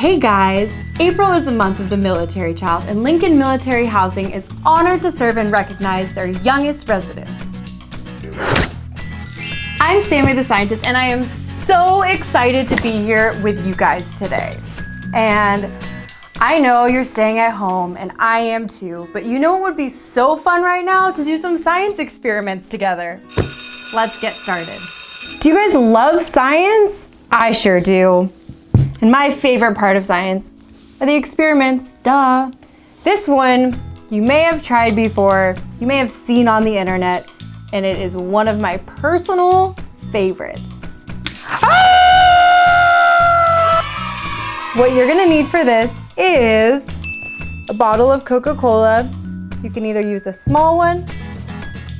Hey guys! April is the month of the military child, and Lincoln Military Housing is honored to serve and recognize their youngest residents. I'm Sammy the scientist, and I am so excited to be here with you guys today. And I know you're staying at home, and I am too, but you know what would be so fun right now? To do some science experiments together. Let's get started. Do you guys love science? I sure do. And my favorite part of science are the experiments, duh. This one you may have tried before, you may have seen on the internet, and it is one of my personal favorites. Ah! What you're gonna need for this is a bottle of Coca-Cola. You can either use a small one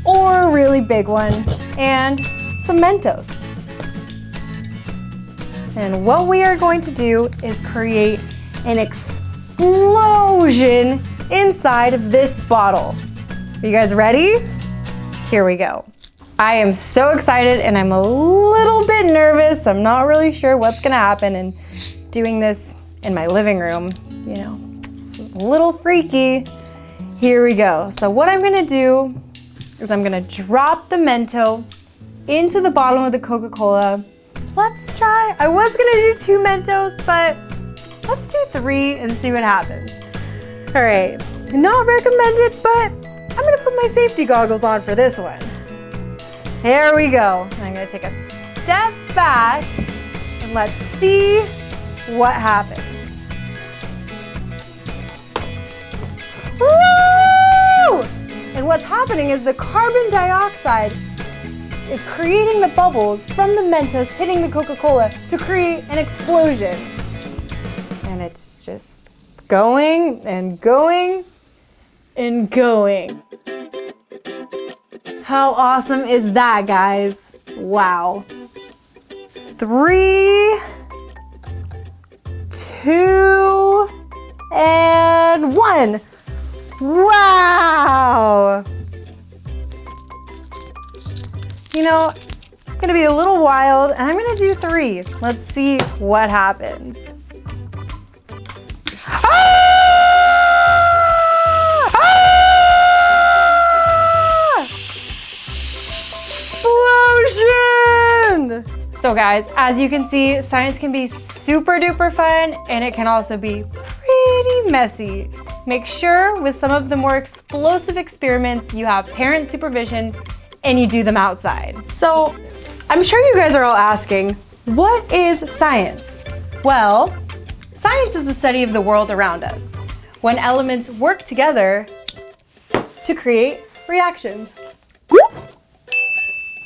or a really big one, and some Mentos. And what we are going to do is create an explosion inside of this bottle. Are you guys ready? Here we go. I am so excited and I'm a little bit nervous. I'm not really sure what's gonna happen, and doing this in my living room, you know, it's a little freaky. Here we go. So what I'm gonna do is I'm gonna drop the Mento into the bottom of the Coca-Cola. Let's try. I was gonna do 2 Mentos, but let's do 3 and see what happens. All right, not recommended, but I'm gonna put my safety goggles on for this one. Here we go. I'm gonna take a step back and let's see what happens. Woo! And what's happening is the carbon dioxide is creating the bubbles from the Mentos hitting the Coca-Cola to create an explosion. And it's just going and going and going. How awesome is that, guys? Wow. 3, 2, and 1. Wow! You know, it's gonna be a little wild, and I'm gonna do 3. Let's see what happens. Ah! Ah! Explosion! So guys, as you can see, science can be super duper fun, and it can also be pretty messy. Make sure with some of the more explosive experiments, you have parent supervision and you do them outside. So I'm sure you guys are all asking, what is science? Well, science is the study of the world around us, when elements work together to create reactions.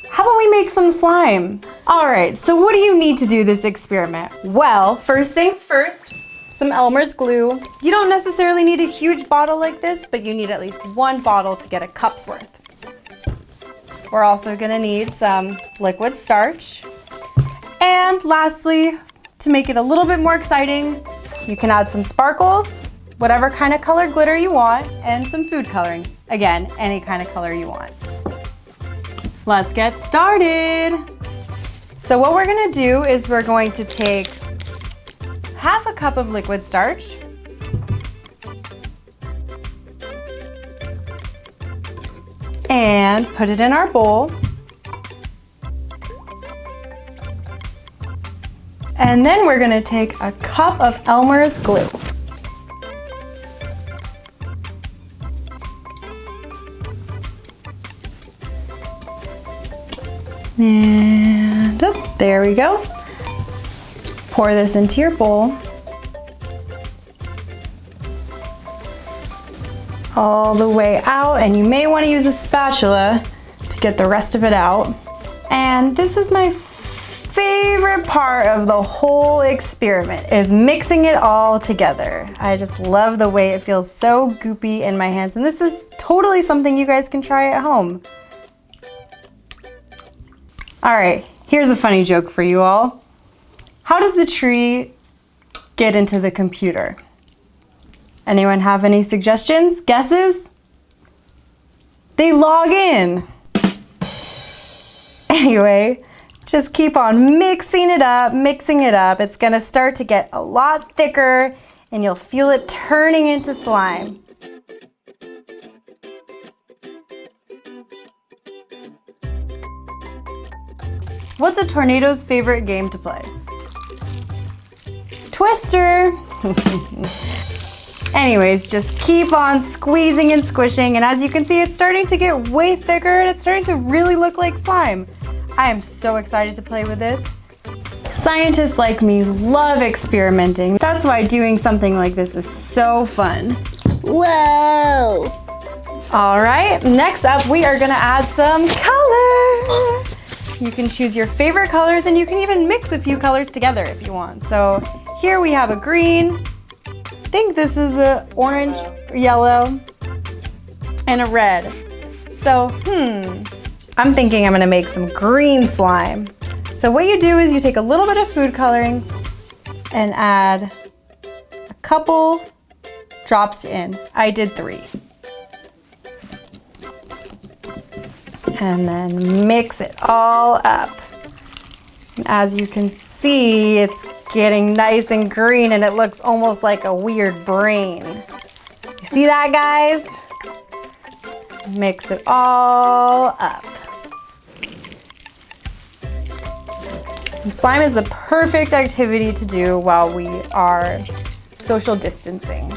How about we make some slime? All right, so what do you need to do this experiment? Well, first things first, some Elmer's glue. You don't necessarily need a huge bottle like this, but you need at least 1 bottle to get a cup's worth. We're also gonna need some liquid starch. And lastly, to make it a little bit more exciting, you can add some sparkles, whatever kind of color glitter you want, and some food coloring. Again, any kind of color you want. Let's get started. So what we're gonna do is we're going to take half a cup of liquid starch, and put it in our bowl. And then we're gonna take a cup of Elmer's glue. And there we go. Pour this into your bowl. All the way out, and you may want to use a spatula to get the rest of it out. And this is my favorite part of the whole experiment, is mixing it all together. I just love the way it feels so goopy in my hands, and this is totally something you guys can try at home. All right, here's a funny joke for you all. How does the tree get into the computer? Anyone have any suggestions? Guesses? They log in. Anyway, Just keep on mixing it up, mixing it up. It's gonna start to get a lot thicker and you'll feel it turning into slime. What's a tornado's favorite game to play? Twister. Anyways, just keep on squeezing and squishing, and as you can see, it's starting to get way thicker and it's starting to really look like slime. I am so excited to play with this. Scientists like me love experimenting. That's why doing something like this is so fun. Whoa! All right, next up we are gonna add some color. You can choose your favorite colors and you can even mix a few colors together if you want. So here we have a green, I think this is an orange, yellow, and a red. So, I'm thinking I'm gonna make some green slime. So what you do is you take a little bit of food coloring and add a couple drops in. I did 3. And then mix it all up. And as you can see, it's getting nice and green and it looks almost like a weird brain. You see that, guys? Mix it all up. And slime is the perfect activity to do while we are social distancing.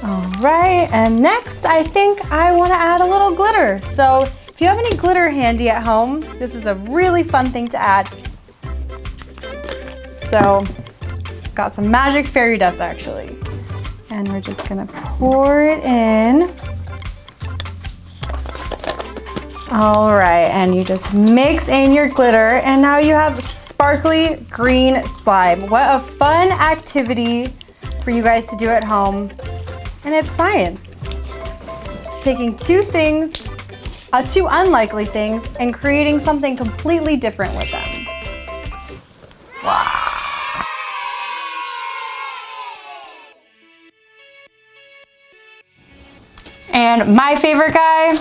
All right, and next I think I want to add a little glitter. So if you have any glitter handy at home, this is a really fun thing to add. So got some magic fairy dust actually. And we're just gonna pour it in. All right, and you just mix in your glitter and now you have sparkly green slime. What a fun activity for you guys to do at home. And it's science. Taking 2 things, 2 unlikely things, and creating something completely different with them. Wow. And my favorite guy,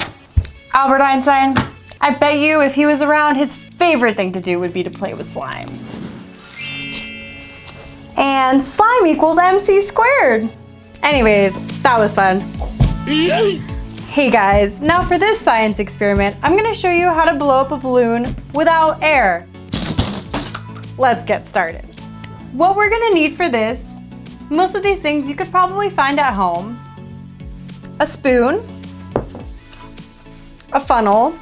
Albert Einstein, I bet you if he was around, his favorite thing to do would be to play with slime. And slime equals MC squared. Anyways, that was fun. Hey guys, now for this science experiment, I'm gonna show you how to blow up a balloon without air. Let's get started. What we're gonna need for this, most of these things you could probably find at home. A spoon, a funnel,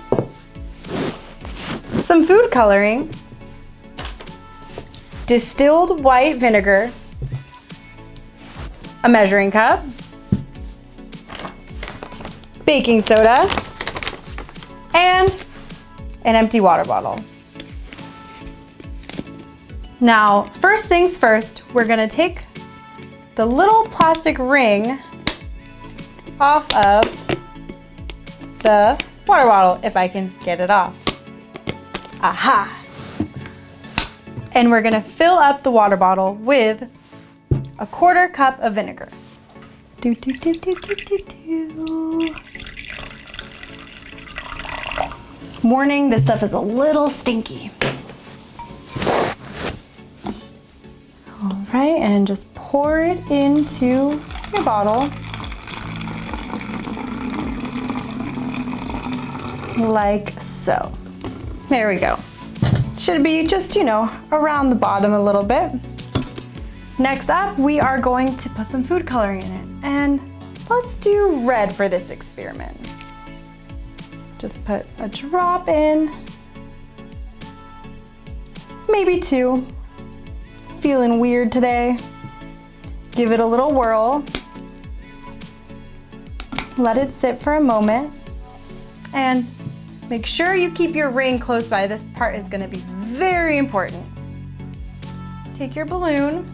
some food coloring, distilled white vinegar, a measuring cup, baking soda, and an empty water bottle. Now, first things first, we're gonna take the little plastic ring off of the water bottle, if I can get it off. Aha! And we're gonna fill up the water bottle with a 1/4 cup of vinegar. Do, do, do, do, do, do, do. Warning, this stuff is a little stinky. All right, and just pour it into your bottle. Like so. There we go. Should be just, around the bottom a little bit. Next up, we are going to put some food coloring in it. And let's do red for this experiment. Just put a drop in, maybe 2. Feeling weird today. Give it a little whirl. Let it sit for a moment. And make sure you keep your ring close by. This part is gonna be very important. Take your balloon,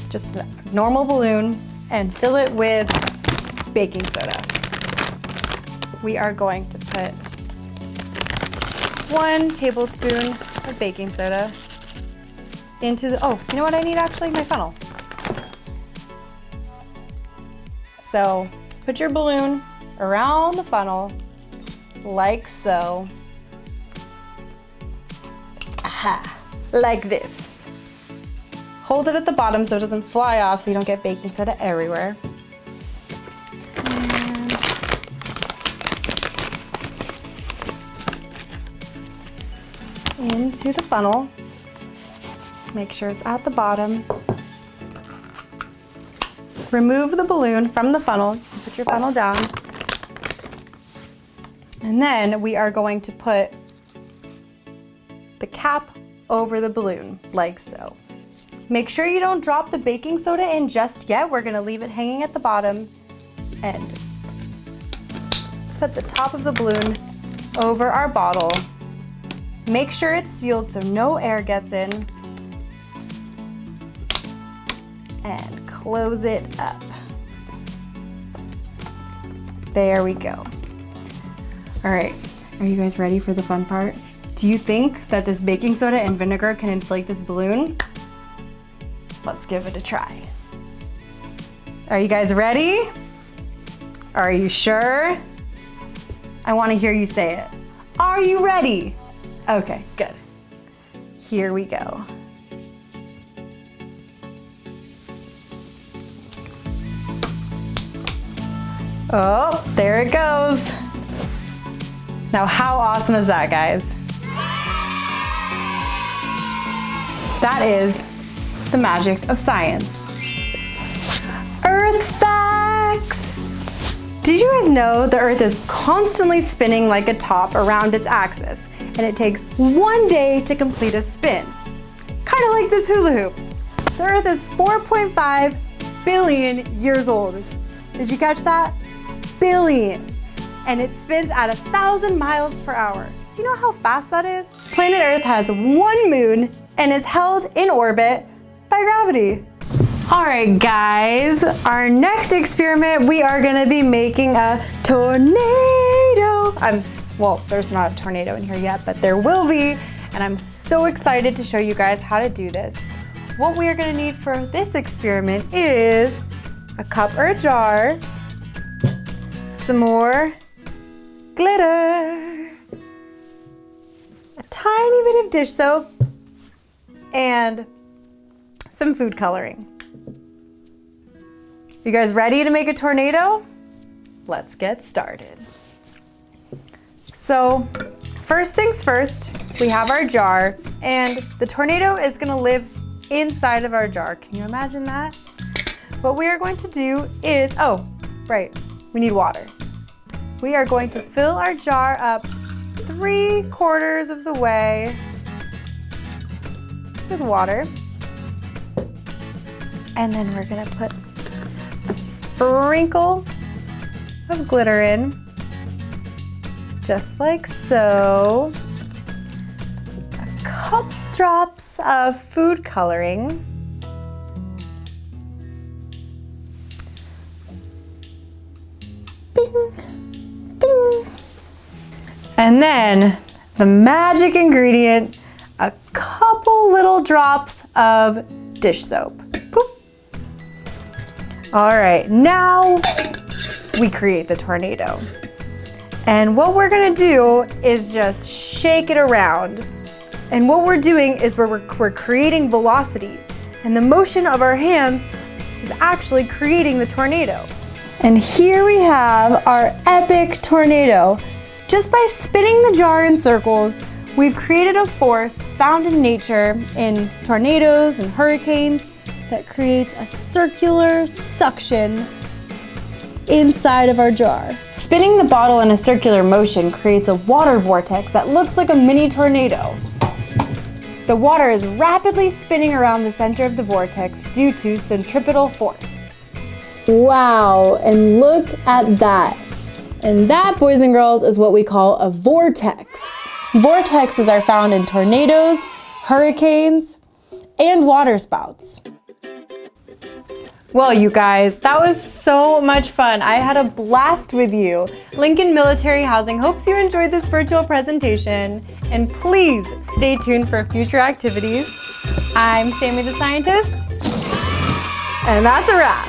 just a normal balloon, and fill it with baking soda. We are going to put 1 tablespoon of baking soda into the, oh, you know what I need actually? My funnel. So put your balloon around the funnel like so. Aha, like this. Hold it at the bottom so it doesn't fly off, so you don't get baking soda everywhere. And into the funnel. Make sure it's at the bottom. Remove the balloon from the funnel. Put your funnel down. And then we are going to put the cap over the balloon, like so. Make sure you don't drop the baking soda in just yet. We're gonna leave it hanging at the bottom and put the top of the balloon over our bottle. Make sure it's sealed so no air gets in. And close it up. There we go. All right, are you guys ready for the fun part? Do you think that this baking soda and vinegar can inflate this balloon? Let's give it a try. Are you guys ready? Are you sure? I want to hear you say it. Are you ready? Okay, good. Here we go. Oh, there it goes. Now, how awesome is that, guys? That is the magic of science. Earth facts! Did you guys know the Earth is constantly spinning like a top around its axis, and it takes 1 day to complete a spin? Kind of like this hula hoop. The Earth is 4.5 billion years old. Did you catch that? Billion. And it spins at 1,000 miles per hour. Do you know how fast that is? Planet Earth has 1 moon and is held in orbit by gravity. All right, guys, our next experiment, we are gonna be making a tornado. Well, there's not a tornado in here yet, but there will be, and I'm so excited to show you guys how to do this. What we are gonna need for this experiment is a cup or a jar, some more glitter, a tiny bit of dish soap, and some food coloring. You guys ready to make a tornado? Let's get started. So, first things first, we have our jar, and the tornado is gonna live inside of our jar. Can you imagine that? What we are going to do is, oh, right, we need water. We are going to fill our jar up 3/4 of the way with water. And then we're gonna put a sprinkle of glitter in, just like so. A couple drops of food coloring. Bing, bing. And then the magic ingredient, a couple little drops of dish soap. Boop. All right, now we create the tornado. And what we're gonna do is just shake it around. And what we're doing is we're creating velocity. And the motion of our hands is actually creating the tornado. And here we have our epic tornado. Just by spinning the jar in circles, we've created a force found in nature in tornadoes and hurricanes that creates a circular suction inside of our jar. Spinning the bottle in a circular motion creates a water vortex that looks like a mini tornado. The water is rapidly spinning around the center of the vortex due to centripetal force. Wow, and look at that. And that, boys and girls, is what we call a vortex. Vortexes are found in tornadoes, hurricanes, and waterspouts. Well, you guys, that was so much fun. I had a blast with you. Lincoln Military Housing hopes you enjoyed this virtual presentation, and please stay tuned for future activities. I'm Sammy the Scientist, and that's a wrap.